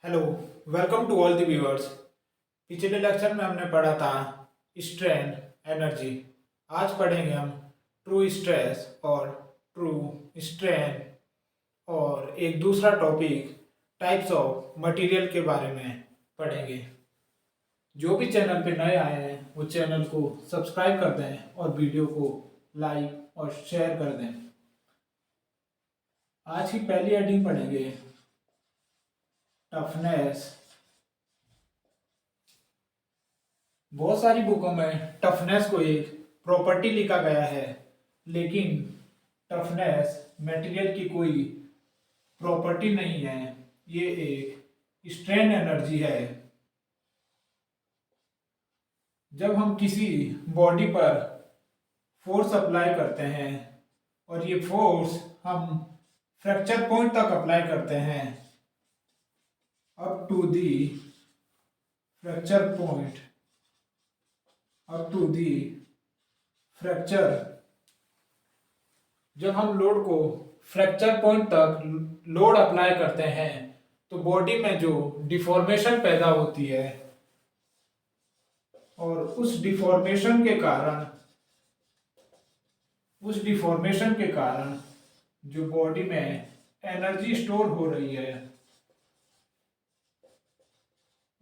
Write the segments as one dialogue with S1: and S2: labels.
S1: Hello, welcome to all the viewers. पिछले lecture में हमने पढ़ा था स्ट्रेन एनर्जी। आज पढ़ेंगे हम ट्रू स्ट्रेस और ट्रू स्ट्रेन और एक दूसरा टॉपिक टाइप्स ऑफ मटेरियल के बारे में पढ़ेंगे। जो भी चैनल पे नए आए हैं वो चैनल को सब्सक्राइब कर दें और वीडियो को लाइक और शेयर कर दें। आज की पहली हेडिंग पढ़ेंगे टफनेस। बहुत सारी बुकों में टफनेस को एक प्रॉपर्टी लिखा गया है, लेकिन टफनेस मटेरियल की कोई प्रॉपर्टी नहीं है। ये एक स्ट्रेन एनर्जी है। जब हम किसी बॉडी पर फोर्स अप्लाई करते हैं और ये फोर्स हम फ्रैक्चर पॉइंट तक अप्लाई करते हैं, up to the fracture point, up to the fracture. जब हम लोड को फ्रैक्चर पॉइंट तक लोड अप्लाई करते हैं तो बॉडी में जो डिफॉर्मेशन पैदा होती है और उस डिफॉर्मेशन के कारण जो बॉडी में एनर्जी स्टोर हो रही है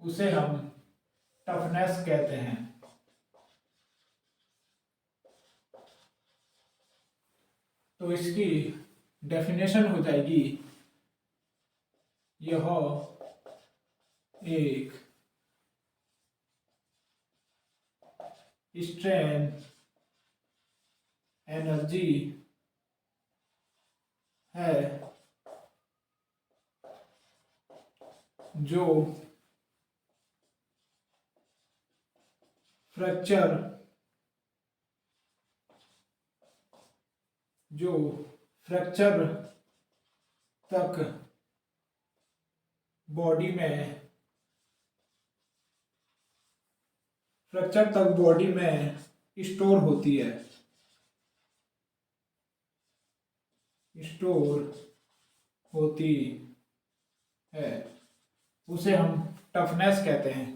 S1: उसे हम टफनेस कहते हैं। तो इसकी डेफिनेशन हो जाएगी, यह एक स्ट्रेन एनर्जी है जो फ्रैक्चर तक बॉडी में स्टोर होती है, उसे हम टफनेस कहते हैं।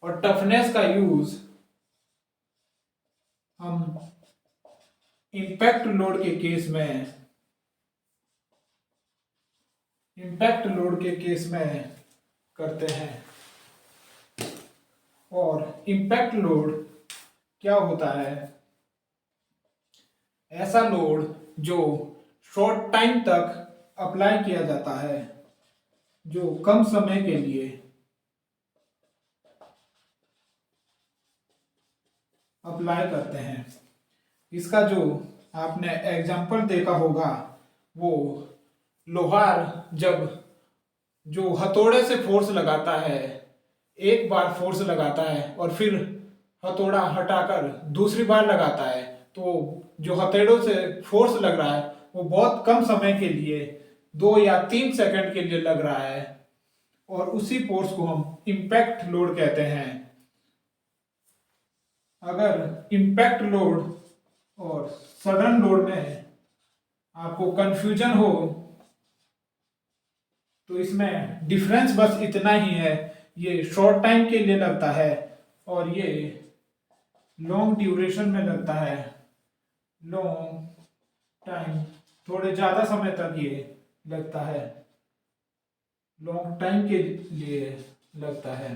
S1: और टफनेस का यूज हम इम्पैक्ट लोड के केस में करते हैं। और इम्पैक्ट लोड क्या होता है? ऐसा लोड जो शॉर्ट टाइम तक अप्लाई किया जाता है, जो कम समय के लिए अप्लाई करते हैं। इसका जो आपने एग्जाम्पल देखा होगा, वो लोहार जब जो हथौड़े से फोर्स लगाता है, एक बार फोर्स लगाता है और फिर हथौड़ा हटाकर दूसरी बार लगाता है, तो जो हथौड़ों से फोर्स लग रहा है वो बहुत कम समय के लिए 2 या 3 सेकंड के लिए लग रहा है, और उसी फोर्स को हम इम्पैक्ट लोड कहते हैं। अगर इम्पैक्ट लोड और सडन लोड में आपको कंफ्यूजन हो तो इसमें डिफरेंस बस इतना ही है, ये शॉर्ट टाइम के लिए लगता है और ये लॉन्ग ड्यूरेशन में लगता है। लॉन्ग टाइम, थोड़े ज्यादा समय तक ये लगता है, लॉन्ग टाइम के लिए लगता है,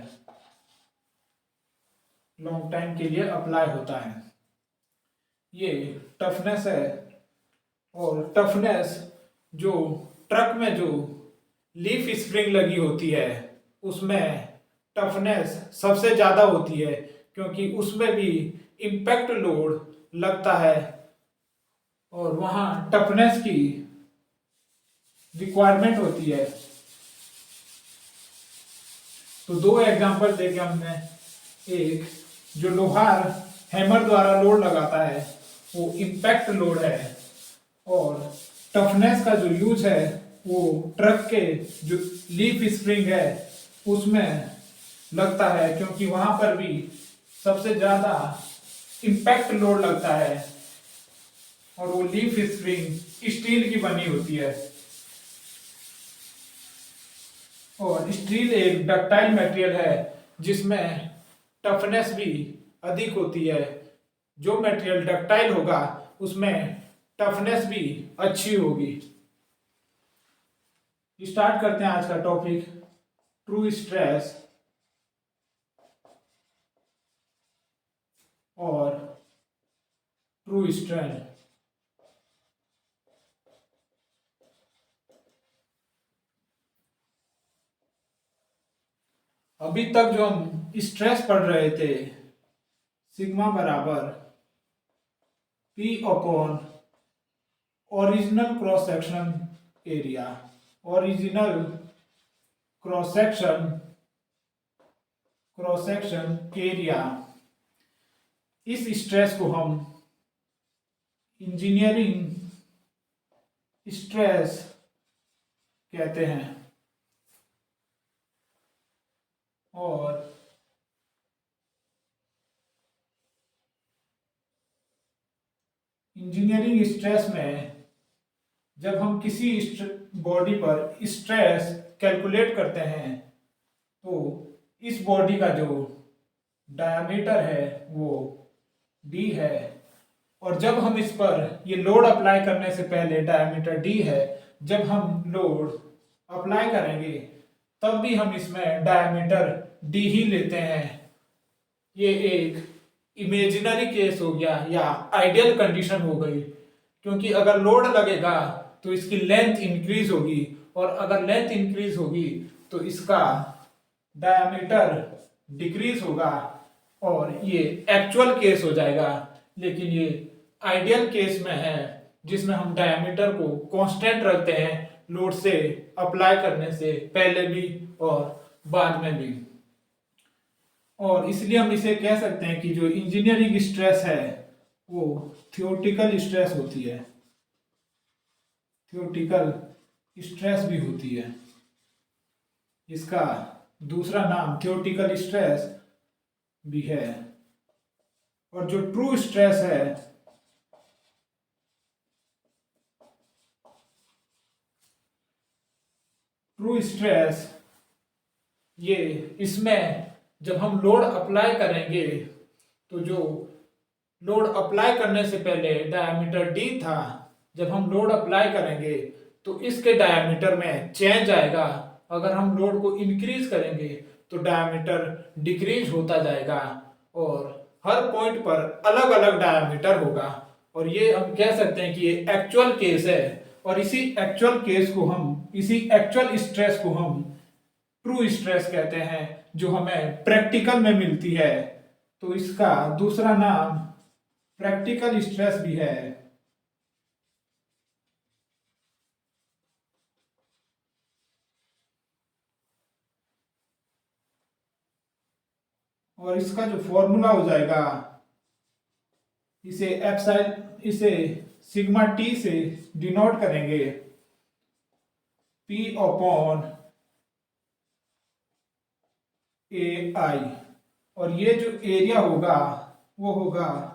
S1: लॉन्ग टाइम के लिए अप्लाई होता है। ये टफनेस है। और टफनेस जो ट्रक में जो लीफ स्प्रिंग लगी होती है उसमें टफनेस सबसे ज़्यादा होती है, क्योंकि उसमें भी इम्पैक्ट लोड लगता है और वहाँ टफनेस की रिक्वायरमेंट होती है। तो 2 एग्जांपल देके हमने, एक जो लोहार हैमर द्वारा लोड लगाता है वो इम्पैक्ट लोड है, और टफनेस का जो यूज है वो ट्रक के जो लीफ स्प्रिंग है उसमें लगता है, क्योंकि वहां पर भी सबसे ज्यादा इम्पैक्ट लोड लगता है और वो लीफ स्प्रिंग स्टील की बनी होती है। और स्टील एक डक्टाइल मटेरियल है जिसमें टफनेस भी अधिक होती है। जो मटेरियल डक्टाइल होगा उसमें टफनेस भी अच्छी होगी। स्टार्ट करते हैं आज का टॉपिक, ट्रू स्ट्रेस और ट्रू स्ट्रेन। अभी तक जो हम स्ट्रेस पढ़ रहे थे, सिग्मा बराबर P upon original cross section area, original cross section area. इस स्ट्रेस को हम इंजीनियरिंग स्ट्रेस कहते हैं। और इंजीनियरिंग स्ट्रेस में जब हम किसी बॉडी पर स्ट्रेस कैलकुलेट करते हैं तो इस बॉडी का जो डायमीटर है वो d है, और जब हम इस पर ये लोड अप्लाई करने से पहले डायमीटर d है, जब हम लोड अप्लाई करेंगे तब भी हम इसमें डायमीटर d ही लेते हैं। ये एक इमेजिनरी केस हो गया या आइडियल कंडीशन हो गई, क्योंकि अगर लोड लगेगा तो इसकी लेंथ इंक्रीज होगी, और अगर लेंथ इंक्रीज होगी तो इसका डायमीटर डिक्रीज होगा, और ये एक्चुअल केस हो जाएगा। लेकिन ये आइडियल केस में है जिसमें हम डायमीटर को कांस्टेंट रखते हैं, लोड से अप्लाई करने से पहले भी और बाद में भी। और इसलिए हम इसे कह सकते हैं कि जो इंजीनियरिंग स्ट्रेस है वो थियोरेटिकल स्ट्रेस होती है, थियोरेटिकल स्ट्रेस भी होती है। इसका दूसरा नाम थियोरेटिकल स्ट्रेस भी है। और जो ट्रू स्ट्रेस है ट्रू स्ट्रेस, ये इसमें जब हम लोड अप्लाई करेंगे तो जो लोड अप्लाई करने से पहले डायमीटर d था, जब हम लोड अप्लाई करेंगे तो इसके डायमीटर में चेंज आएगा। अगर हम लोड को इंक्रीज करेंगे तो डायमीटर डिक्रीज होता जाएगा, और हर पॉइंट पर अलग अलग डायमीटर होगा। और ये हम कह सकते हैं कि ये एक्चुअल केस है, और इसी एक्चुअल स्ट्रेस को हम ट्रू स्ट्रेस कहते हैं, जो हमें प्रैक्टिकल में मिलती है। तो इसका दूसरा नाम प्रैक्टिकल स्ट्रेस भी है। और इसका जो फॉर्मूला हो जाएगा, इसे सिग्मा टी से डिनोट करेंगे, P अपॉन AI। और ये जो एरिया होगा वो होगा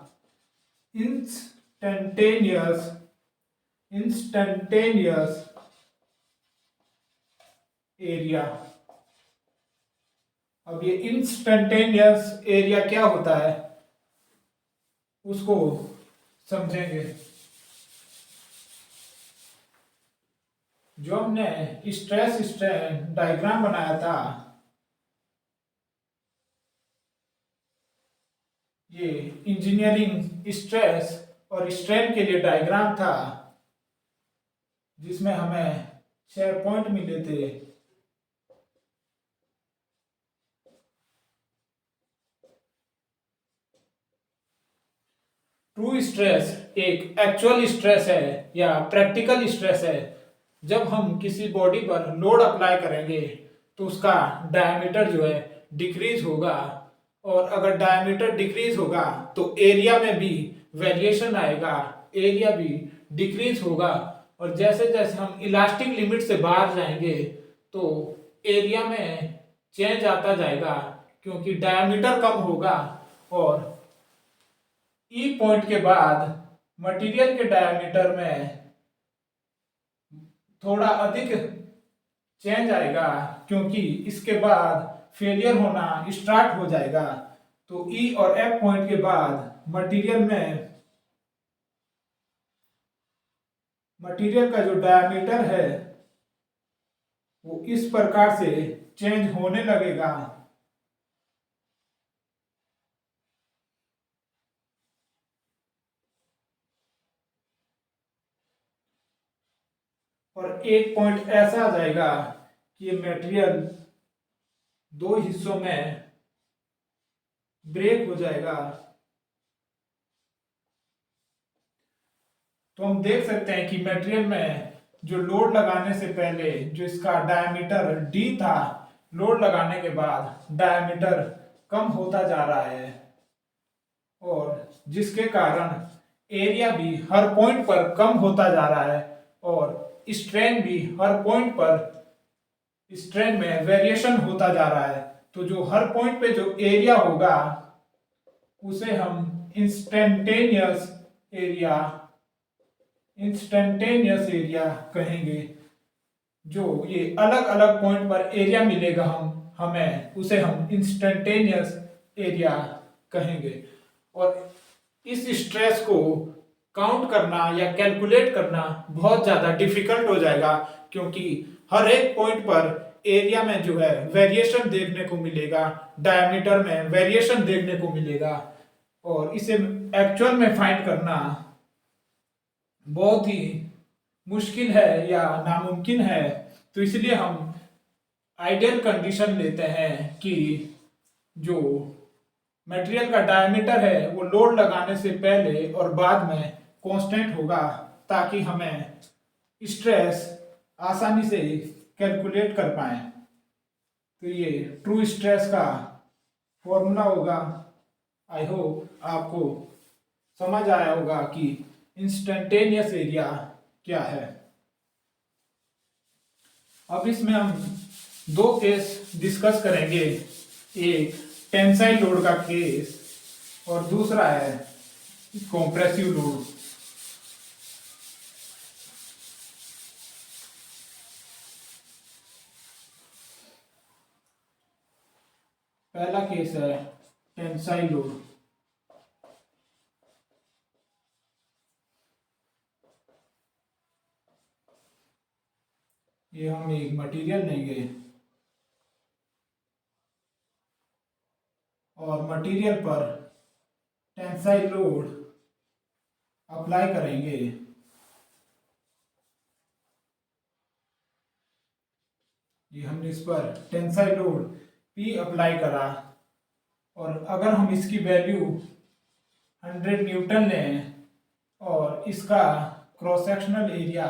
S1: इंस्टेंटेनियस एरिया। अब ये इंस्टेंटेनियस एरिया क्या होता है उसको समझेंगे। जो हमने स्ट्रेस स्ट्रेन डायग्राम बनाया था, ये इंजीनियरिंग स्ट्रेस और स्ट्रेन के लिए डायग्राम था, जिसमें हमें 6 पॉइंट मिले थे। ट्रू स्ट्रेस एक एक्चुअल स्ट्रेस है या प्रैक्टिकल स्ट्रेस है। जब हम किसी बॉडी पर लोड अप्लाई करेंगे तो उसका डायमीटर जो है डिक्रीज होगा, और अगर डायमीटर डिक्रीज होगा तो एरिया में भी वेरिएशन आएगा, एरिया भी डिक्रीज होगा। और जैसे जैसे हम इलास्टिक लिमिट से बाहर जाएंगे तो एरिया में चेंज आता जाएगा, क्योंकि डायमीटर कम होगा, और ई पॉइंट के बाद मटेरियल के डायमीटर में थोड़ा अधिक चेंज आएगा, क्योंकि इसके बाद फेलियर होना स्टार्ट हो जाएगा। तो ई और एफ पॉइंट के बाद मटेरियल का जो डायमीटर है वो इस प्रकार से चेंज होने लगेगा। और एक पॉइंट ऐसा आ जाएगा कि ये मटेरियल दो हिस्सों में ब्रेक हो जाएगा। तो हम देख सकते हैं कि मटेरियल में जो लोड लगाने से पहले जो इसका डायमीटर डी था, लोड लगाने के बाद डायमीटर कम होता जा रहा है और जिसके कारण एरिया भी हर पॉइंट पर कम होता जा रहा है और स्ट्रेन भी हर पॉइंट पर स्ट्रेन में वेरिएशन होता जा रहा है। तो जो हर पॉइंट पे जो एरिया होगा उसे हम इंस्टेंटेनियस एरिया कहेंगे। जो ये अलग अलग पॉइंट पर एरिया मिलेगा हमें उसे हम इंस्टेंटेनियस एरिया कहेंगे। और इस स्ट्रेस को काउंट करना या कैलकुलेट करना बहुत ज़्यादा डिफिकल्ट हो जाएगा, क्योंकि हर एक पॉइंट पर एरिया में जो है वेरिएशन देखने को मिलेगा, डायमीटर में वेरिएशन देखने को मिलेगा और इसे एक्चुअल में फाइंड करना बहुत ही मुश्किल है या नामुमकिन है। तो इसलिए हम आइडियल कंडीशन लेते हैं कि जो मटेरियल का डायमीटर है वो लोड लगाने से पहले और बाद में कांस्टेंट होगा, ताकि हमें स्ट्रेस आसानी से कैलकुलेट कर पाए। तो ये ट्रू स्ट्रेस का फॉर्मूला होगा। आई होप आपको समझ आया होगा कि इंस्टेंटेनियस एरिया क्या है। अब इसमें हम दो केस डिस्कस करेंगे, एक टेंसाइल लोड का केस और दूसरा है कॉम्प्रेसिव लोड। पहला केस है टेंसाइल लोड। ये हम एक मटेरियल लेंगे और मटेरियल पर टेंसाइल लोड अप्लाई करेंगे। ये हमने इस पर टेंसाइल लोड P अप्लाई करा और अगर हम इसकी वैल्यू 100 न्यूटन लें और इसका cross sectional area,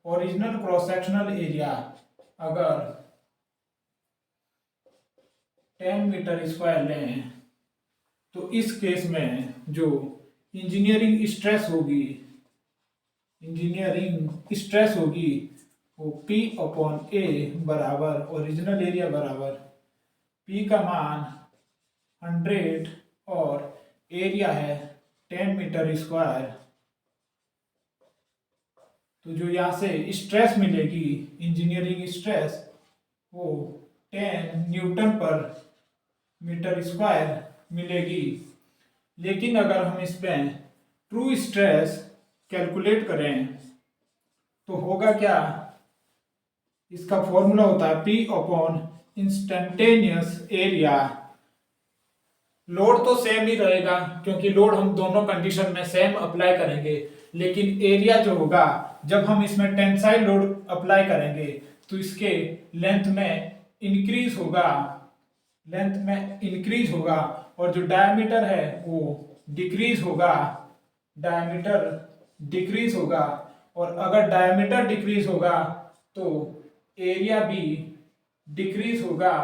S1: original cross sectional area अगर 10 मीटर स्क्वायर लें, तो इस केस में जो इंजीनियरिंग स्ट्रेस होगी वो P अपॉन A बराबर ओरिजिनल एरिया बराबर P का मान 100 और एरिया है 10 मीटर स्क्वायर। तो जो यहाँ से स्ट्रेस मिलेगी, इंजीनियरिंग स्ट्रेस, वो 10 न्यूटन पर मीटर स्क्वायर मिलेगी। लेकिन अगर हम इस पे ट्रू स्ट्रेस कैलकुलेट करें तो होगा क्या, इसका फॉर्मूला होता है P upon instantaneous area. Load तो सेम ही रहेगा क्योंकि लोड हम दोनों कंडीशन में सेम अप्लाई करेंगे, लेकिन एरिया जो होगा जब हम इसमें टेंसाइल लोड अप्लाई करेंगे तो इसके लेंथ में इंक्रीज होगा और जो डायमीटर है वो डिक्रीज होगा और अगर डायमीटर डिक्रीज होगा तो एरिया भी डिक्रीज होगा।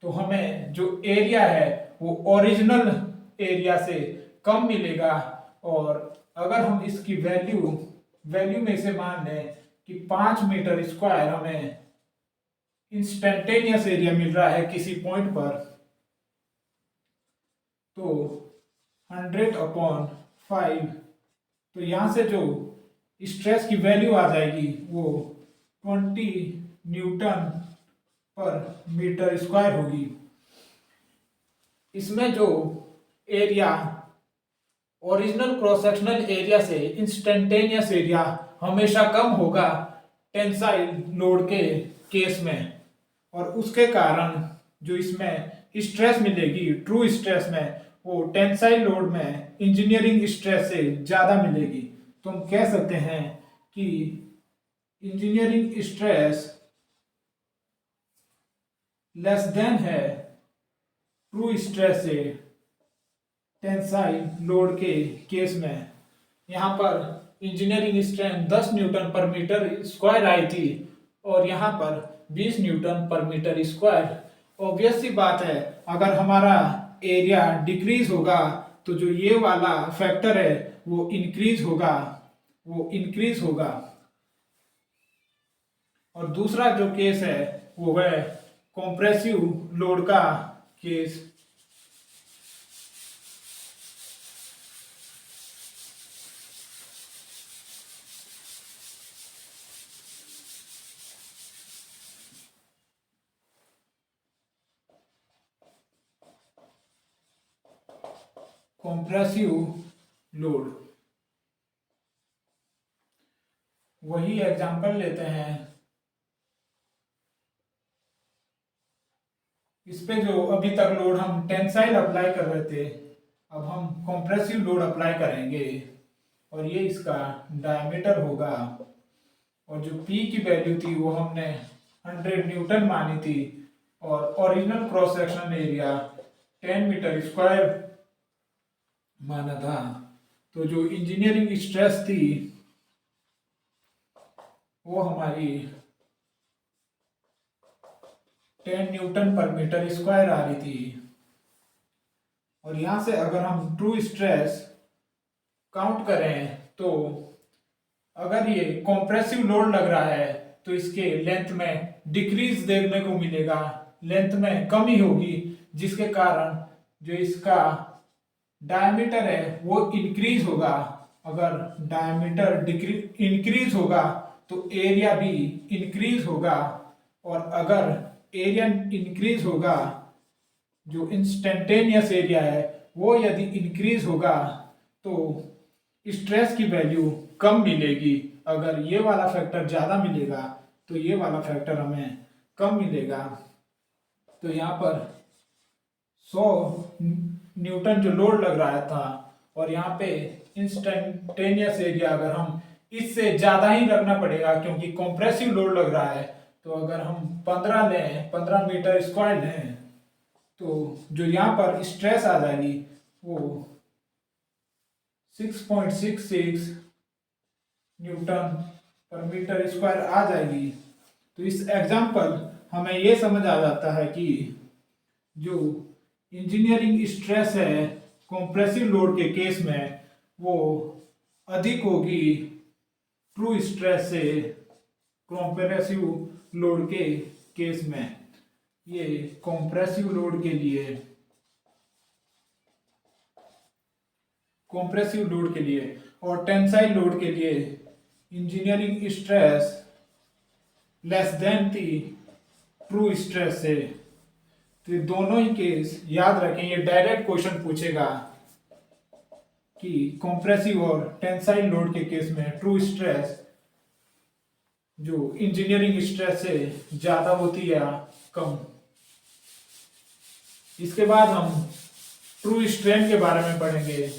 S1: तो हमें जो एरिया है वो ओरिजिनल एरिया से कम मिलेगा। और अगर हम इसकी वैल्यू में इसे मान लें कि 5 मीटर स्क्वायर हमें इंस्टेंटेनियस एरिया मिल रहा है किसी पॉइंट पर, तो 100 अपॉन 5, तो यहां से जो स्ट्रेस की वैल्यू आ जाएगी वो 20 न्यूटन पर मीटर स्क्वायर होगी। इसमें जो area original cross sectional area से इंस्टेंटेनियस एरिया हमेशा कम होगा टेंसाइल लोड के केस में, और उसके कारण जो इसमें स्ट्रेस मिलेगी ट्रू स्ट्रेस में, वो टेंसाइल लोड में इंजीनियरिंग स्ट्रेस से ज़्यादा मिलेगी। तो हम कह सकते हैं कि इंजीनियरिंग स्ट्रेस लेस देन है ट्रू स्ट्रेस से टेंसाइल लोड के केस में। यहाँ पर इंजीनियरिंग स्ट्रेंथ 10 न्यूटन पर मीटर स्क्वायर आई थी और यहाँ पर 20 न्यूटन पर मीटर स्क्वायर। ऑब्वियस सी बात है, अगर हमारा एरिया डिक्रीज होगा तो जो ये वाला फैक्टर है वो इंक्रीज होगा। और दूसरा जो केस है वो है कॉम्प्रेसिव लोड का केस। कॉम्प्रेसिव लोड, वही एग्जांपल लेते हैं। इस पे जो अभी तक लोड हम टेंसाइल अप्लाई कर रहे थे, अब हम कॉम्प्रेसिव लोड अप्लाई करेंगे और ये इसका डायमीटर होगा। और जो P की वैल्यू थी वो हमने 100 न्यूटन मानी थी और original cross section area 10 metre square माना था। तो जो इंजीनियरिंग स्ट्रेस थी वो हमारी 10 न्यूटन पर मीटर स्क्वायर आ रही थी। और यहां से अगर हम ट्रू स्ट्रेस काउंट करें तो अगर ये कॉम्प्रेसिव लोड लग रहा है तो इसके लेंथ में डिक्रीज देखने को मिलेगा, लेंथ में कमी होगी, जिसके कारण जो इसका डायमीटर है वो इंक्रीज होगा। अगर डायमीटर इंक्रीज होगा तो एरिया भी इंक्रीज होगा, और अगर एरिया इंक्रीज होगा, जो इंस्टेंटेनियस एरिया है वो यदि इंक्रीज होगा तो स्ट्रेस की वैल्यू कम मिलेगी। अगर ये वाला फैक्टर ज़्यादा मिलेगा तो ये वाला फैक्टर हमें कम मिलेगा। तो यहाँ पर 100 न्यूटन जो लोड लग रहा था और यहाँ पे इंस्टेंटेनियस एरिया अगर हम इससे ज़्यादा ही रखना पड़ेगा क्योंकि कॉम्प्रेसिव लोड लग रहा है। तो अगर हम 15 लें, 15 मीटर स्क्वायर लें, तो जो यहाँ पर स्ट्रेस आ जाएगी वो 6.66 न्यूटन पर मीटर स्क्वायर आ जाएगी। तो इस एग्जाम्पल हमें ये समझ आ जाता है कि जो इंजीनियरिंग स्ट्रेस है कॉम्प्रेसिव लोड के केस में वो अधिक होगी ट्रू स्ट्रेस से कॉम्प्रेसिव लोड के केस में। ये कॉम्प्रेसिव लोड के लिए, कॉम्प्रेसिव लोड के लिए, और टेंसाइल लोड के लिए इंजीनियरिंग स्ट्रेस लेस देन थी ट्रू स्ट्रेस से। तो दोनों ही केस याद रखें, ये डायरेक्ट क्वेश्चन पूछेगा कि कॉम्प्रेसिव और टेंसाइल लोड के केस में ट्रू स्ट्रेस जो इंजीनियरिंग स्ट्रेस से ज्यादा होती है या कम। इसके बाद हम ट्रू स्ट्रेन के बारे में पढ़ेंगे।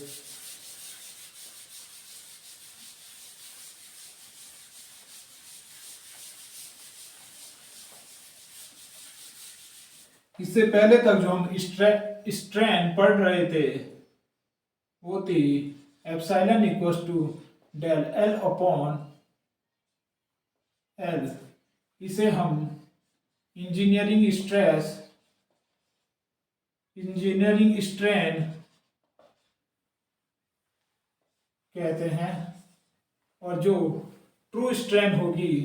S1: इससे पहले तक जो हम स्ट्रेन पढ़ रहे थे वो थी epsilon equals to del L upon L. इसे हम इंजीनियरिंग स्ट्रेन कहते हैं। और जो ट्रू स्ट्रेन होगी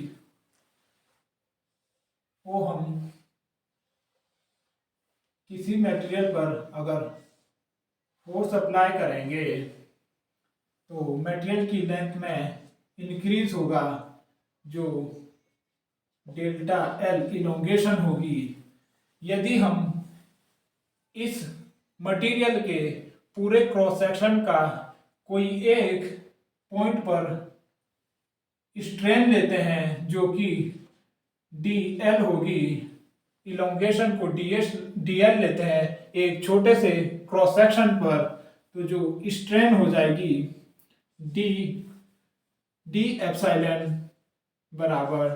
S1: वो हम किसी मटेरियल पर अगर फोर्स अप्लाई करेंगे तो मटेरियल की लेंथ में इंक्रीज होगा, जो डेल्टा एल इलोंगेशन होगी यदि हम इस मटेरियल के पूरे क्रॉस सेक्शन का कोई एक पॉइंट पर स्ट्रेन लेते हैं जो कि डी एल होगी, इलोंगेशन को डी एल लेते हैं एक छोटे से क्रॉस सेक्शन पर, तो जो स्ट्रेन हो जाएगी डी डी एप्सिलॉन बराबर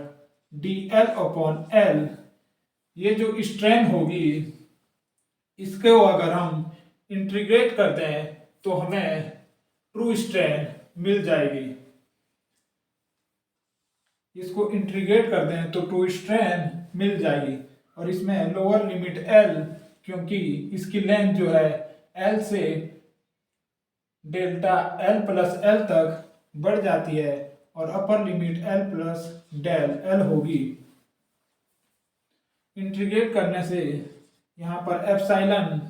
S1: डी एल अपॉन एल। ये जो स्ट्रेन होगी इसको अगर हम इंटीग्रेट करते हैं तो हमें ट्रू स्ट्रेन मिल जाएगी। इसको इंटीग्रेट करते हैं तो ट्रू स्ट्रेन मिल जाएगी और इसमें लोअर लिमिट एल, क्योंकि इसकी लेंथ जो है एल से डेल्टा एल प्लस एल तक बढ़ जाती है और upper limit L plus del L होगी। इंटीग्रेट करने से यहाँ पर एप्सिलॉन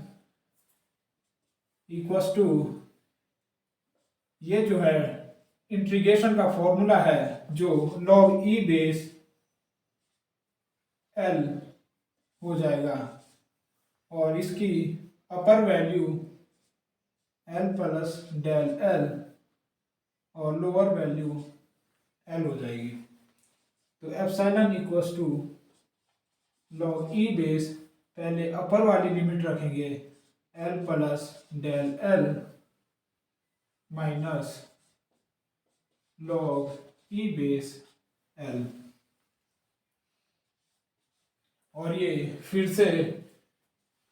S1: इक्वल्स टू, ये जो है इंटीग्रेशन का फॉर्मूला है जो log e बेस एल हो जाएगा और इसकी upper value L plus del L और लोअर वैल्यू एल हो जाएगी। तो epsilon equals to log e base, पहले अपर वाली लिमिट रखेंगे L plus del L minus log e base L, और ये फिर से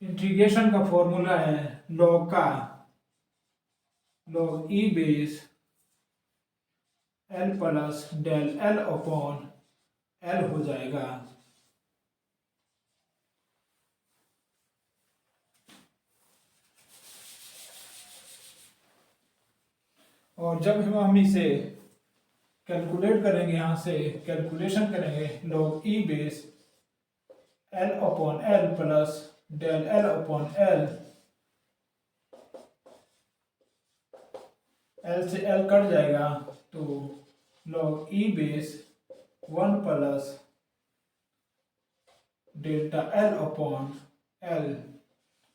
S1: इंटीग्रेशन का फॉर्मूला है log का, log e base L plus del L upon L हो जाएगा। और जब हम इसे कैलकुलेट करेंगे, यहाँ से कैलकुलेशन करेंगे log e base L upon L plus del L upon L, L से एल कट जाएगा तो log e base 1 plus delta L upon L,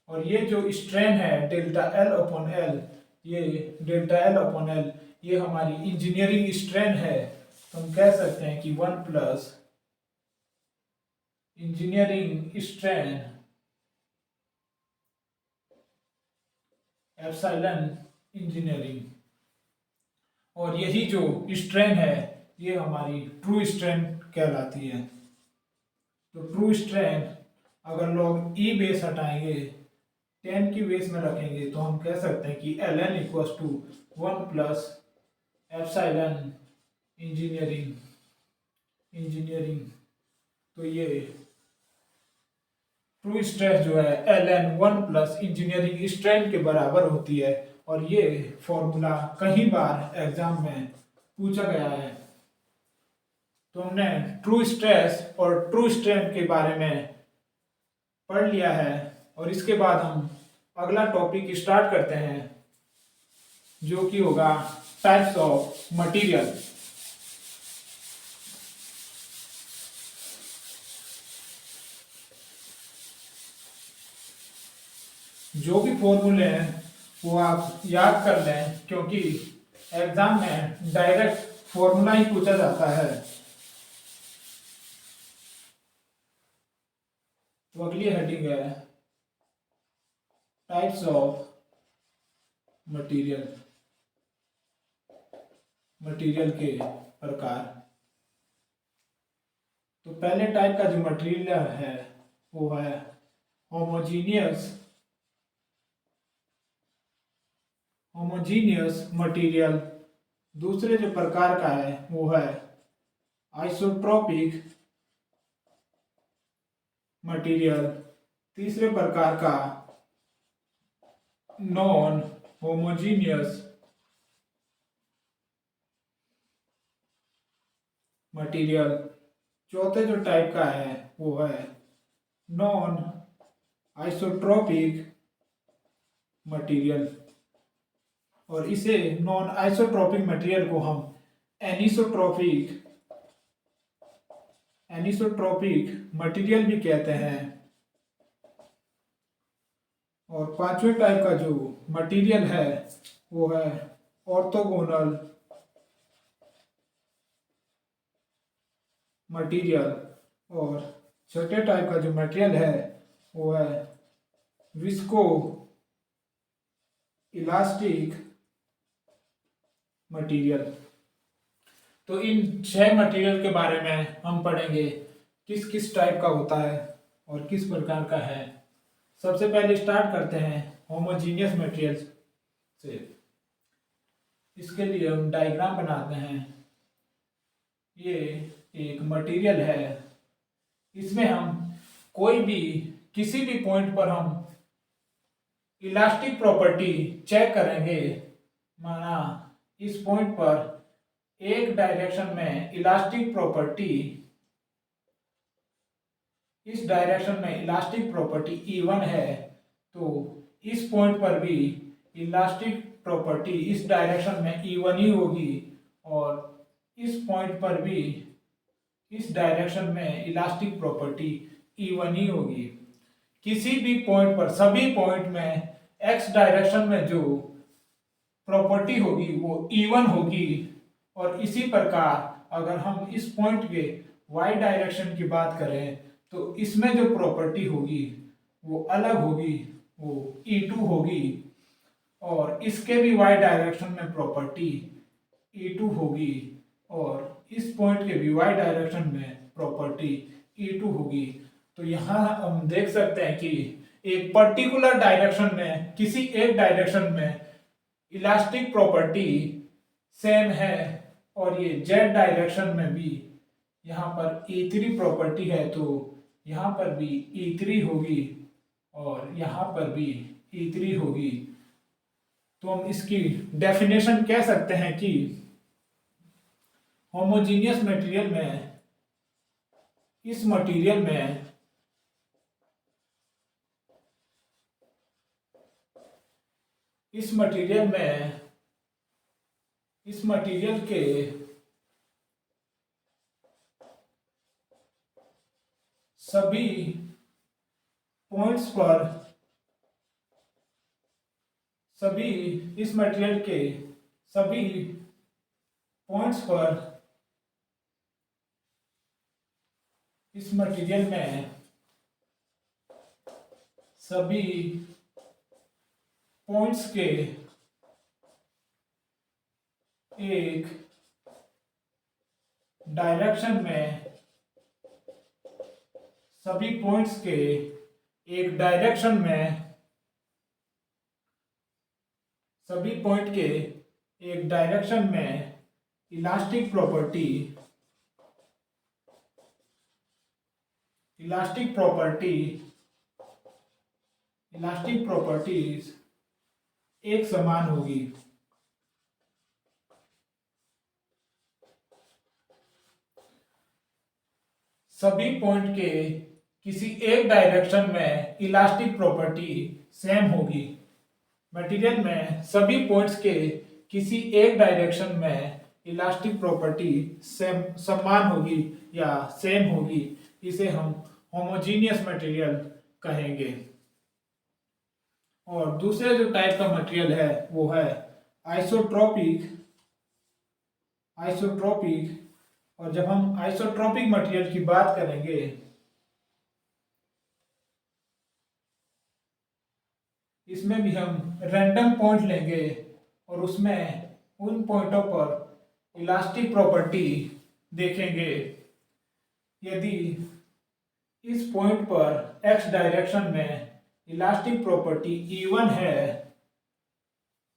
S1: और ये जो स्ट्रेन है डेल्टा एल अपॉन एल, ये डेल्टा एल अपॉन एल ये हमारी इंजीनियरिंग स्ट्रेन है, तो हम कह सकते हैं कि 1 plus engineering strain epsilon engineering, और यही जो स्ट्रेन है ये हमारी ट्रू स्ट्रेन कहलाती है। तो ट्रू स्ट्रेन अगर log e बेस हटाएंगे 10 की बेस में रखेंगे तो हम कह सकते हैं कि ln equals to 1 plus epsilon engineering, तो ये ट्रू स्ट्रेन जो है ln 1 प्लस इंजीनियरिंग स्ट्रेन के बराबर होती है, और ये फॉर्मूला कई बार एग्जाम में पूछा गया है। तो हमने ट्रू स्ट्रेस और ट्रू स्ट्रेन के बारे में पढ़ लिया है, और इसके बाद हम अगला टॉपिक स्टार्ट करते हैं जो कि होगा टाइप्स ऑफ मटेरियल। जो भी फॉर्मूले हैं वो आप याद कर लें, क्योंकि एग्जाम में डायरेक्ट फॉर्मूला ही पूछा जाता है। तो अगली हेडिंग है टाइप्स ऑफ मटेरियल के प्रकार। तो पहले टाइप का जो मटेरियल है वो है होमोजीनियस मटेरियल। दूसरे जो प्रकार का है वो है आइसोट्रोपिक मटेरियल। तीसरे प्रकार का नॉन होमोजीनियस मटेरियल। चौथे जो टाइप का है वो है नॉन आइसोट्रोपिक मटेरियल, और इसे नॉन आइसोट्रोपिक मटेरियल को हम एनिसोट्रॉपिक मटेरियल भी कहते हैं। और पांचवें टाइप का जो मटेरियल है वो है ऑर्थोगोनल मटेरियल। और छठे टाइप का जो मटेरियल है वो है विस्को इलास्टिक मटेरियल। तो इन 6 मटेरियल के बारे में हम पढ़ेंगे किस किस टाइप का होता है और किस प्रकार का है। सबसे पहले स्टार्ट करते हैं होमोजीनियस मटेरियल्स से। इसके लिए हम डायग्राम बनाते हैं। ये एक मटेरियल है, इसमें हम कोई भी किसी भी पॉइंट पर हम इलास्टिक प्रॉपर्टी चेक करेंगे। माना इस पॉइंट पर एक डायरेक्शन में इलास्टिक प्रॉपर्टी, इस डायरेक्शन में इलास्टिक प्रॉपर्टी E1 है, तो इस पॉइंट पर भी इलास्टिक प्रॉपर्टी इस डायरेक्शन में E1 ही होगी। और इस पॉइंट पर भी इस डायरेक्शन में इलास्टिक प्रॉपर्टी E1 ही होगी। किसी भी पॉइंट पर, सभी पॉइंट में x डायरेक्शन में जो प्रॉपर्टी होगी वो E1 होगी। और इसी प्रकार अगर हम इस पॉइंट के y डायरेक्शन की बात करें तो इसमें जो प्रॉपर्टी होगी वो अलग होगी, वो E2 होगी। और इसके भी y डायरेक्शन में प्रॉपर्टी E2 होगी और इस पॉइंट के भी y डायरेक्शन में प्रॉपर्टी E2 होगी। तो यहाँ हम देख सकते हैं कि एक पर्टिकुलर डायरेक्शन में, किसी एक डायरेक्शन में इलास्टिक प्रॉपर्टी सेम है और ये z डायरेक्शन में भी यहाँ पर E3 प्रॉपर्टी है, तो यहाँ पर भी E3 होगी और यहाँ पर भी E3 होगी। तो हम इसकी डेफिनेशन कह सकते हैं कि होमोजीनियस मटेरियल में, इस मटेरियल में इस मटेरियल के सभी पॉइंट्स पर, इस मटेरियल के सभी पॉइंट्स पर, इस मटेरियल में सभी पॉइंट्स के एक डायरेक्शन में, सभी पॉइंट्स के एक डायरेक्शन में, सभी पॉइंट के एक डायरेक्शन में इलास्टिक प्रॉपर्टीज एक समान होगी। सभी पॉइंट के किसी एक डायरेक्शन में इलास्टिक प्रॉपर्टी सेम होगी। मटेरियल में सभी पॉइंट्स के किसी एक डायरेक्शन में इलास्टिक प्रॉपर्टी समान होगी या सेम होगी, इसे हम होमोजीनियस मटेरियल कहेंगे। और दूसरे जो टाइप का मटेरियल है वो है आइसोट्रोपिक। और जब हम आइसोट्रोपिक मटेरियल की बात करेंगे इसमें भी हम रैंडम पॉइंट लेंगे और उसमें उन पॉइंटों पर इलास्टिक प्रॉपर्टी देखेंगे। यदि इस पॉइंट पर x डायरेक्शन में इलास्टिक प्रॉपर्टी E1 है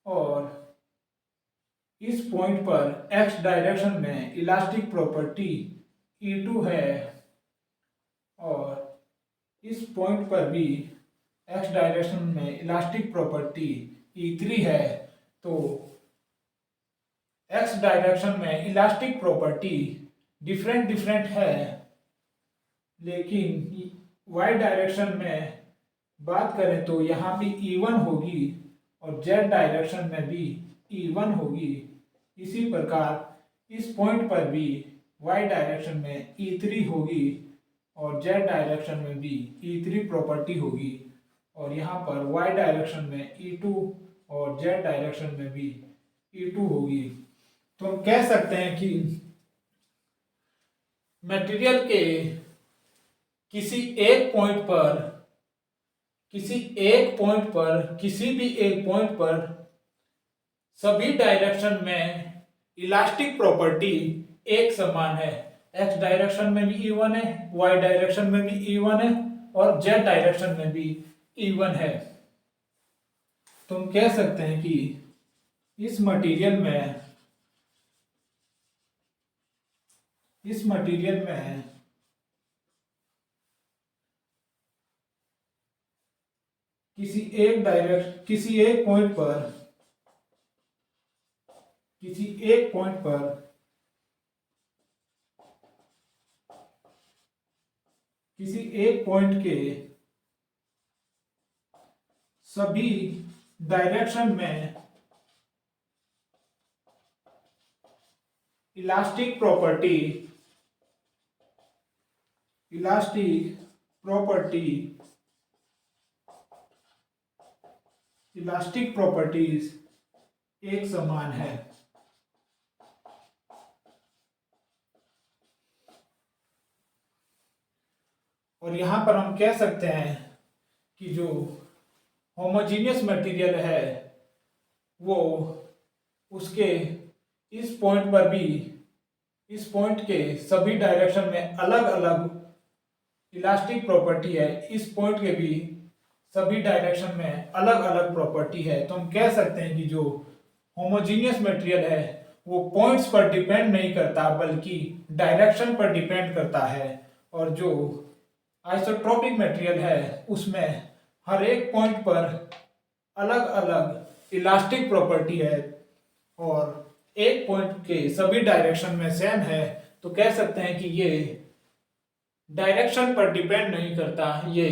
S1: और इस पॉइंट पर x डायरेक्शन में इलास्टिक प्रॉपर्टी E2 है और इस पॉइंट पर भी x डायरेक्शन में इलास्टिक प्रॉपर्टी E3 है, तो x डायरेक्शन में इलास्टिक प्रॉपर्टी डिफरेंट है, लेकिन y डायरेक्शन में बात करें तो यहाँ भी E1 होगी और z डायरेक्शन में भी E1 होगी। इसी प्रकार इस पॉइंट पर भी y डायरेक्शन में E3 होगी और z डायरेक्शन में भी E3 प्रॉपर्टी होगी, और यहाँ पर y डायरेक्शन में E2 और z डायरेक्शन में भी E2 होगी। तो हम कह सकते हैं कि मटेरियल के किसी एक पॉइंट पर किसी भी एक पॉइंट पर सभी डायरेक्शन में इलास्टिक प्रॉपर्टी एक समान है। x डायरेक्शन में भी E1 है, y डायरेक्शन में भी E1 है और z डायरेक्शन में भी E1 है। तो हम कह सकते हैं कि इस मटेरियल में किसी एक पॉइंट के सभी डायरेक्शन में इलास्टिक प्रॉपर्टीज एक समान है। और यहां पर हम कह सकते हैं कि जो होमोजीनियस मटेरियल है वो उसके इस पॉइंट के सभी डायरेक्शन में अलग अलग इलास्टिक प्रॉपर्टी है, इस पॉइंट के भी सभी डायरेक्शन में अलग अलग प्रॉपर्टी है। तो हम कह सकते हैं कि जो होमोजीनियस मटेरियल है वो पॉइंट्स पर डिपेंड नहीं करता बल्कि डायरेक्शन पर डिपेंड करता है, और जो आइसोट्रोपिक मटेरियल है उसमें हर एक पॉइंट पर अलग अलग इलास्टिक प्रॉपर्टी है और एक पॉइंट के सभी डायरेक्शन में सेम है। तो कह सकते हैं कि ये डायरेक्शन पर डिपेंड नहीं करता, ये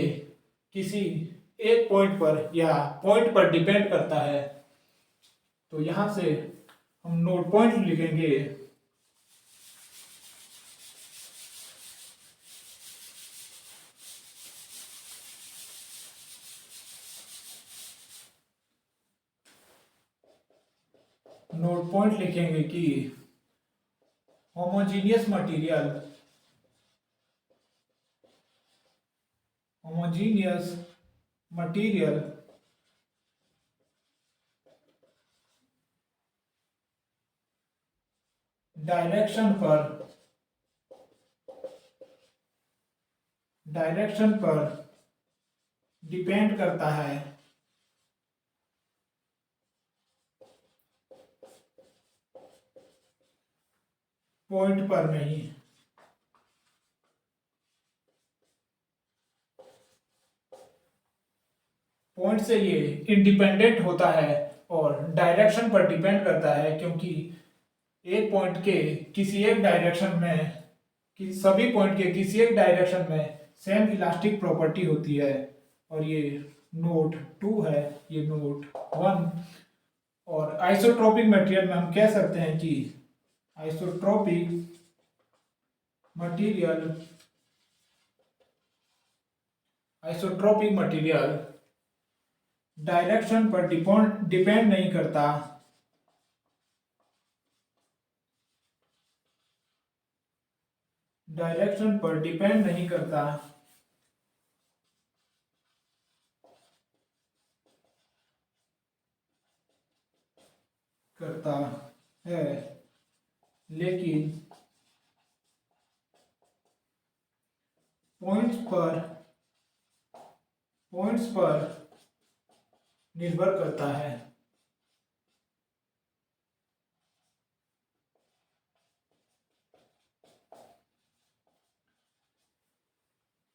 S1: किसी एक पॉइंट पर या पॉइंट पर डिपेंड करता है। तो यहां से हम नोट पॉइंट लिखेंगे। नोट पॉइंट लिखेंगे कि होमोजीनियस मटेरियल डायरेक्शन पर डिपेंड करता है, पॉइंट पर नहीं। पॉइंट से ये इंडिपेंडेंट होता है और डायरेक्शन पर डिपेंड करता है, क्योंकि एक पॉइंट के किसी एक डायरेक्शन में सभी पॉइंट के किसी एक डायरेक्शन में सेम इलास्टिक प्रॉपर्टी होती है। और ये नोट 2 है, ये नोट 1। और आइसोट्रोपिक मटेरियल में हम कह सकते हैं कि आइसोट्रोपिक मटेरियल डायरेक्शन पर डिपेंड नहीं करता, है, लेकिन पॉइंट्स पर निर्भर करता है।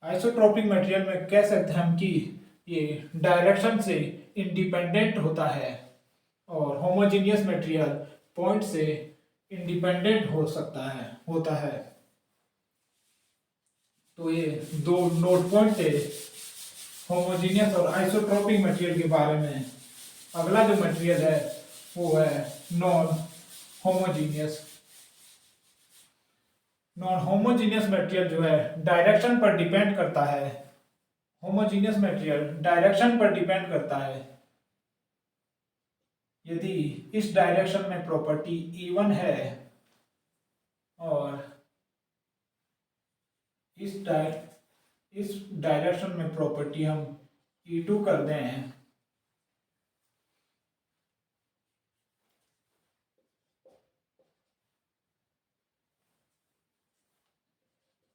S1: आइसोट्रोपिक मटेरियल में कह सकते हैं हम कि ये डायरेक्शन से इंडिपेंडेंट होता है और होमोजेनियस मटेरियल पॉइंट से इंडिपेंडेंट होता है। तो ये दो नोट पॉइंट थे होमोजेनियस और आइसोट्रोपिक मटेरियल के बारे में। अगला जो मटेरियल है वो है non homogeneous. Non homogeneous material जो है डायरेक्शन पर डिपेंड करता है। होमोजीनियस मटेरियल डायरेक्शन पर डिपेंड करता है। यदि इस डायरेक्शन में प्रॉपर्टी E1 है और इस डायरेक्शन में प्रॉपर्टी हम E2 कर दें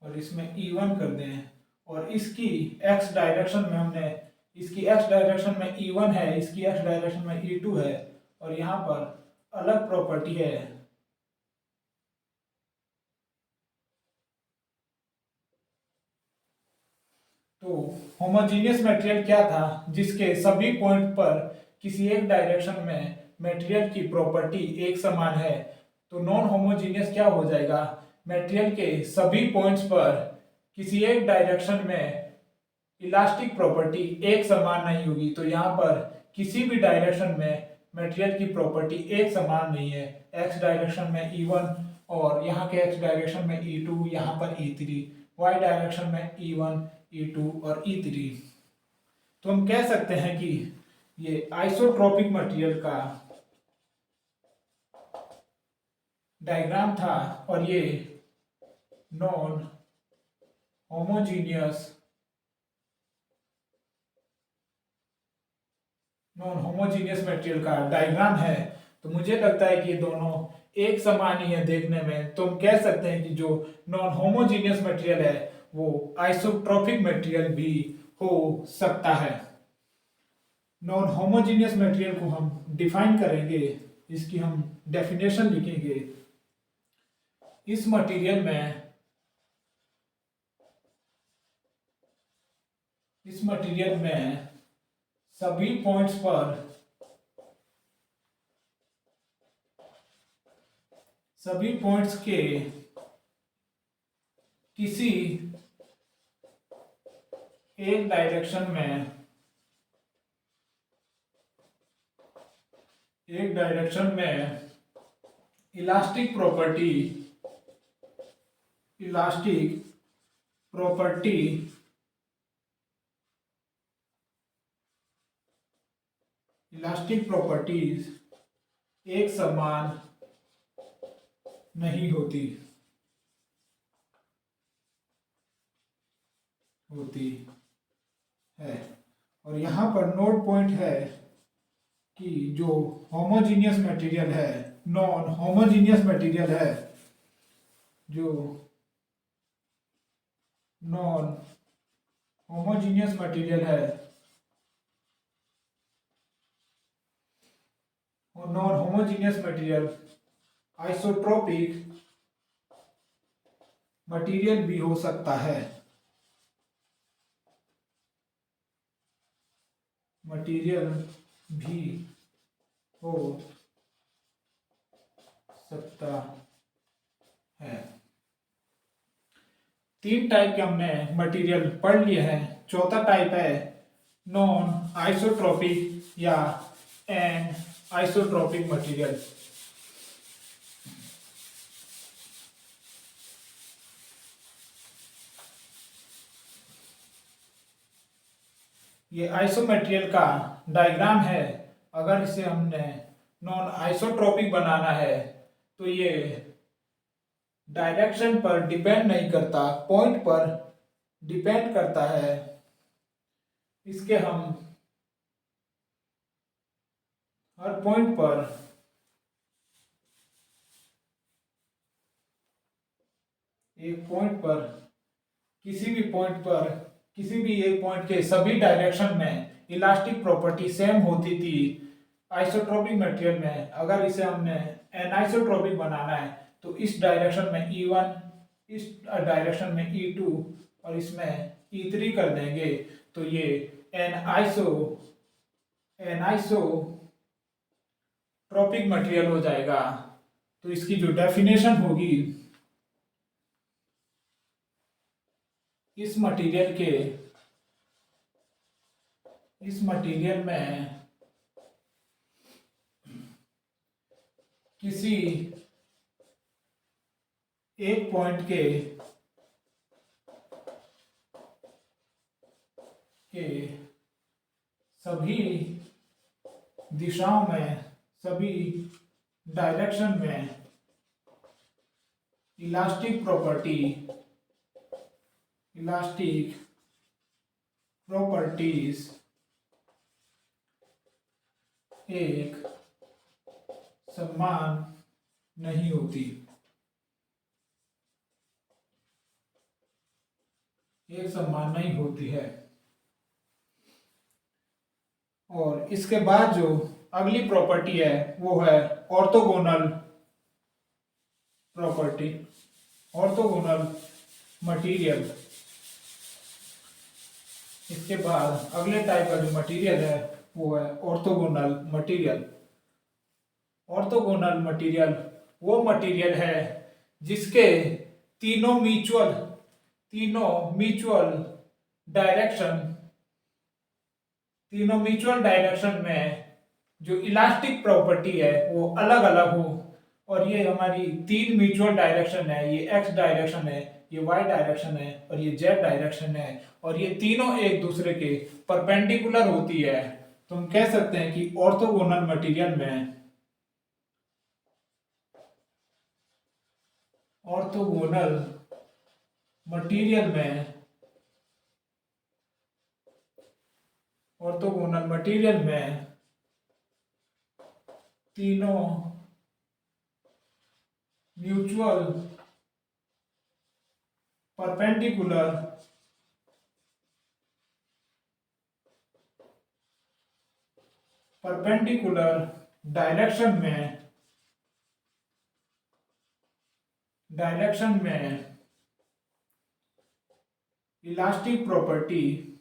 S1: और इसमें E1 कर दें और इसकी x डायरेक्शन में हमने इसकी x डायरेक्शन में E1 है, इसकी x डायरेक्शन में E2 है और यहाँ पर अलग प्रॉपर्टी है। तो होमोजीनियस मटेरियल क्या था, जिसके सभी पॉइंट पर किसी एक डायरेक्शन में मटेरियल की प्रॉपर्टी एक समान है। तो नॉन होमोजीनियस क्या हो जाएगा, मटेरियल के सभी पॉइंट्स पर किसी एक डायरेक्शन में इलास्टिक प्रॉपर्टी एक समान नहीं होगी। तो यहाँ पर किसी भी डायरेक्शन में मटेरियल की प्रॉपर्टी एक समान नहीं है। एक्स डायरेक्शन में E1 और यहाँ के एक्स डायरेक्शन में E2, यहाँ पर E3, वाई डायरेक्शन में E1, E2 और E3। तो हम कह सकते हैं कि ये आइसोट्रोपिक मटेरियल का डायग्राम था और ये नॉन होमोजीनियस मटेरियल का डायग्राम है। तो मुझे लगता है कि ये दोनों एक समान ही है देखने में। तो हम कह सकते हैं कि जो नॉन होमोजीनियस मटेरियल है वो आइसोट्रोपिक मटेरियल भी हो सकता है। नॉन होमोजीनियस मटेरियल को हम डिफाइन करेंगे, इसकी हम डेफिनेशन लिखेंगे। इस मटेरियल में सभी पॉइंट्स पर सभी पॉइंट्स के किसी एक डायरेक्शन में इलास्टिक प्रॉपर्टीज एक समान नहीं होती है। और यहाँ पर नोट पॉइंट है कि जो होमोजीनियस मटेरियल है, नॉन होमोजीनियस मटेरियल है, जो नॉन होमोजीनियस मटेरियल है और non homogeneous material isotropic material भी हो सकता है। मटेरियल भी हो सकता है। 3 टाइप के हमने मटेरियल पढ़ लिए हैं। चौथा टाइप है नॉन आइसोट्रोपिक या एन आइसोट्रोपिक मटेरियल। ये आइसोमेटेरियल का डायग्राम है। अगर इसे हमने नॉन आइसोट्रोपिक बनाना है तो ये डायरेक्शन पर डिपेंड नहीं करता, पॉइंट पर डिपेंड करता है। इसके हम हर पॉइंट पर किसी भी एक पॉइंट के सभी डायरेक्शन में इलास्टिक प्रॉपर्टी सेम होती थी आइसोट्रोपिक मटेरियल में। अगर इसे हमने एनाइसोट्रोपिक बनाना है तो इस डायरेक्शन में E1, इस डायरेक्शन में E2 और इसमें E3 कर देंगे तो ये एनाइसोट्रोपिक मटेरियल हो जाएगा। तो इसकी जो डेफिनेशन होगी, इस मटेरियल में किसी एक पॉइंट के सभी दिशाओं में, सभी डायरेक्शन में इलास्टिक प्रॉपर्टीज एक समान नहीं होती। एक समान नहीं होती है। और इसके बाद जो अगली प्रॉपर्टी है वो है ऑर्थोगोनल प्रॉपर्टी, ऑर्थोगोनल मटेरियल। इसके बाद अगले टाइप का जो मटेरियल है वो है ऑर्थोगोनल मटेरियल। ऑर्थोगोनल मटेरियल वो मटेरियल है जिसके तीनों म्यूचुअल डायरेक्शन में जो इलास्टिक प्रॉपर्टी है वो अलग अलग हो। और ये हमारी तीन म्यूचुअल डायरेक्शन है, ये एक्स डायरेक्शन है, ये वाई डायरेक्शन है और ये जेड डायरेक्शन है। और ये तीनों एक दूसरे के परपेंडिकुलर होती है। तो हम कह सकते हैं कि ऑर्थोगोनल मटेरियल में तीनों म्यूचुअल परपेंडिकुलर डायरेक्शन में इलास्टिक प्रॉपर्टीज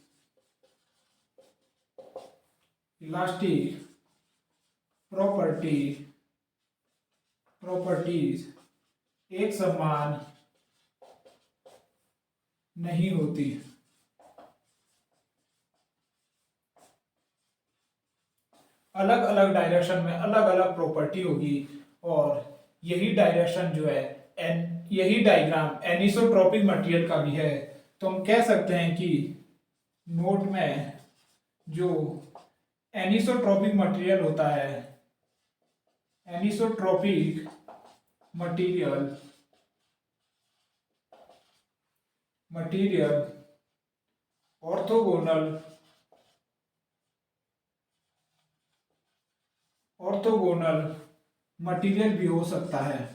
S1: एक समान नहीं होती। अलग अलग डायरेक्शन में अलग अलग प्रॉपर्टी होगी। और यही डायरेक्शन जो है यही डायग्राम एनिसोट्रॉपिक मटेरियल का भी है। तो हम कह सकते हैं कि नोट में जो एनिसोट्रॉपिक मटेरियल होता है, एनिसोट्रॉपिक मटेरियल ऑर्थोगोनल मटेरियल भी हो सकता है।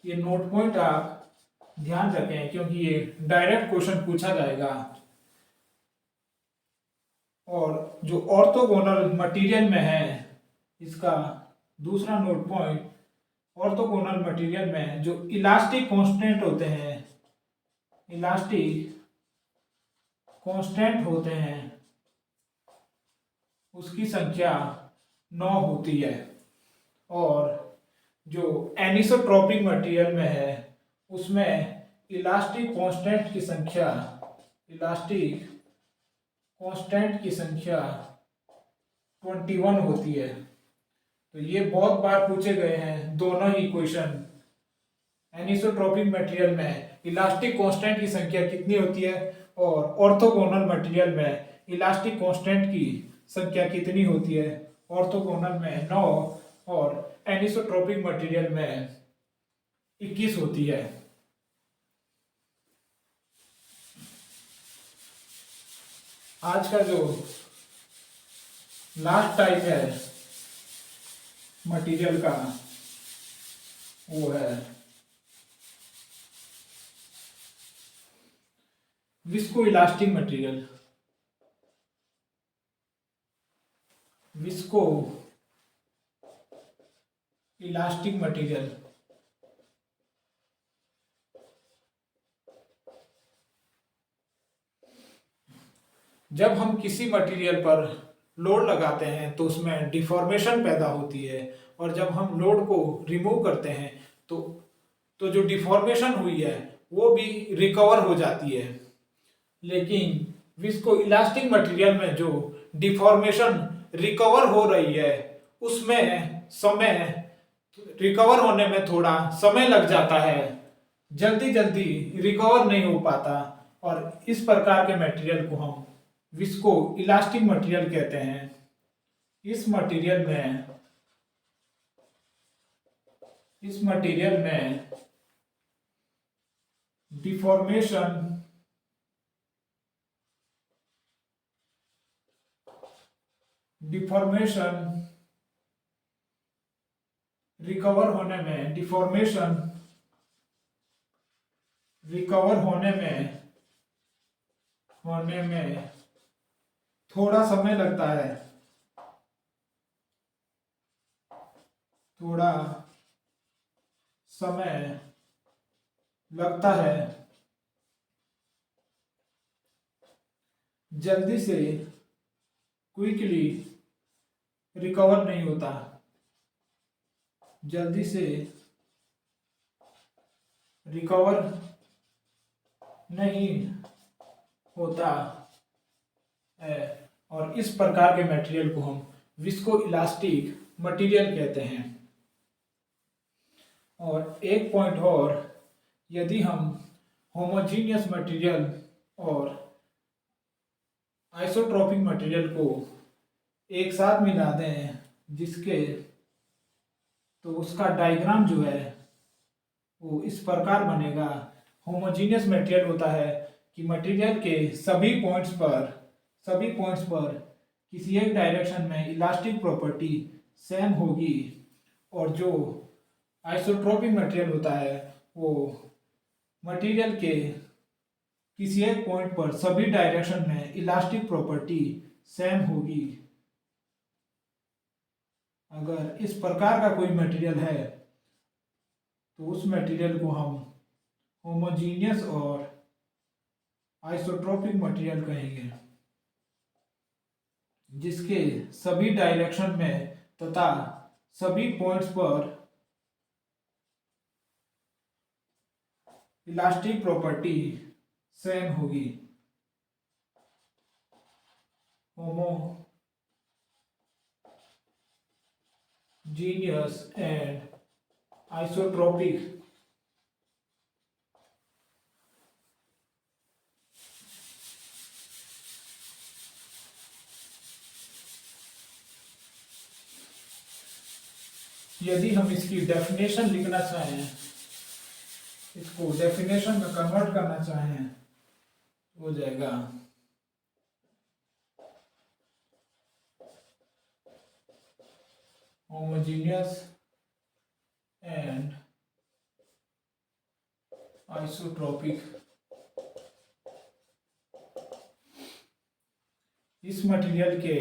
S1: ये नोट पॉइंट आप ध्यान रखें क्योंकि ये डायरेक्ट क्वेश्चन पूछा जाएगा। और जो ऑर्थोगोनल मटेरियल में है, इसका दूसरा नोट पॉइंट, ऑर्थोगोनल मटेरियल में जो इलास्टिक कांस्टेंट होते हैं उसकी संख्या 9 होती है। और जो एनिसोट्रॉपिक मटेरियल में है उसमें इलास्टिक कांस्टेंट की संख्या 21 होती है। तो ये बहुत बार पूछे गए हैं दोनों ही क्वेश्चन। एनिसोट्रॉपिक मटेरियल में इलास्टिक कांस्टेंट की संख्या कितनी होती है और ऑर्थोगोनल मटेरियल में इलास्टिक कांस्टेंट की संख्या कितनी होती है। ऑर्थोगोनल में 9 और एनिसोट्रॉपिक मटेरियल में 21 होती है। आज का जो लास्ट टाइप है मटेरियल का वो है visco elastic material. Visco elastic material जब हम किसी मटेरियल पर लोड लगाते हैं तो उसमें डिफॉर्मेशन पैदा होती है। और जब हम लोड को रिमूव करते हैं तो जो डिफॉर्मेशन हुई है वो भी रिकवर हो जाती है। लेकिन विस्को इलास्टिक मटेरियल में जो डिफॉर्मेशन रिकवर हो रही है उसमें समय रिकवर होने में थोड़ा समय लग जाता है, जल्दी जल्दी रिकवर नहीं हो पाता। और इस प्रकार के मटेरियल को हम विस्को इलास्टिक मटेरियल कहते हैं। इस मटेरियल में डिफॉर्मेशन रिकवर होने में थोड़ा समय लगता है, जल्दी से क्विकली रिकवर नहीं होता, जल्दी से रिकवर नहीं होता है। और इस प्रकार के मटेरियल को हम विस्को इलास्टिक मटेरियल कहते हैं। और एक पॉइंट और, यदि हम होमोजीनियस मटेरियल और आइसोट्रोपिक मटेरियल को एक साथ मिला दें तो उसका डायग्राम जो है वो इस प्रकार बनेगा। होमोजीनियस मटेरियल होता है कि मटेरियल के सभी पॉइंट्स पर किसी एक डायरेक्शन में इलास्टिक प्रॉपर्टी सेम होगी, और जो आइसोट्रोपिक मटेरियल होता है वो मटेरियल के किसी एक पॉइंट पर सभी डायरेक्शन में इलास्टिक प्रॉपर्टी सेम होगी। अगर इस प्रकार का कोई मटेरियल है तो उस मटेरियल को हम होमोजीनियस और आइसोट्रोपिक मटेरियल कहेंगे, जिसके सभी डायरेक्शन में तथा सभी पॉइंट्स पर इलास्टिक प्रॉपर्टी सेम होगी। होमोजीनियस एंड आइसोट्रोपिक यदि हम इसकी डेफिनेशन लिखना चाहें, इसको डेफिनेशन में कन्वर्ट करना चाहें, हो जाएगा होमोजीनियस एंड आइसोट्रोपिक। इस मटेरियल के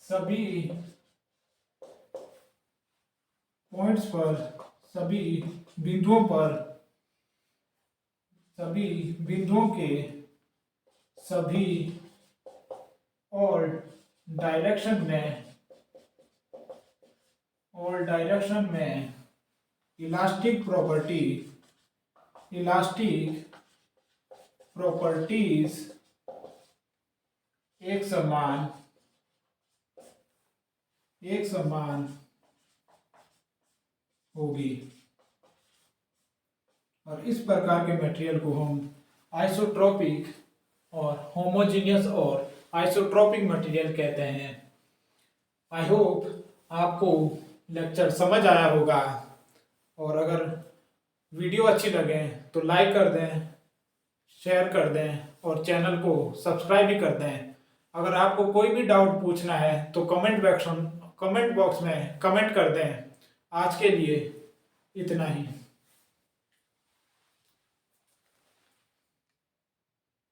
S1: सभी पॉइंट्स पर, सभी बिंदुओं के सभी ऑल डायरेक्शन में इलास्टिक प्रॉपर्टीज एक समान होगी। और इस प्रकार के मटेरियल को हम आइसोट्रोपिक और होमोजीनियस और आइसोट्रोपिक मटेरियल कहते हैं। आई होप आपको लेक्चर समझ आया होगा, और अगर वीडियो अच्छी लगे तो लाइक कर दें, शेयर कर दें और चैनल को सब्सक्राइब भी कर दें। अगर आपको कोई भी डाउट पूछना है तो कमेंट बॉक्स में कमेंट कर दें। आज के लिए इतना ही।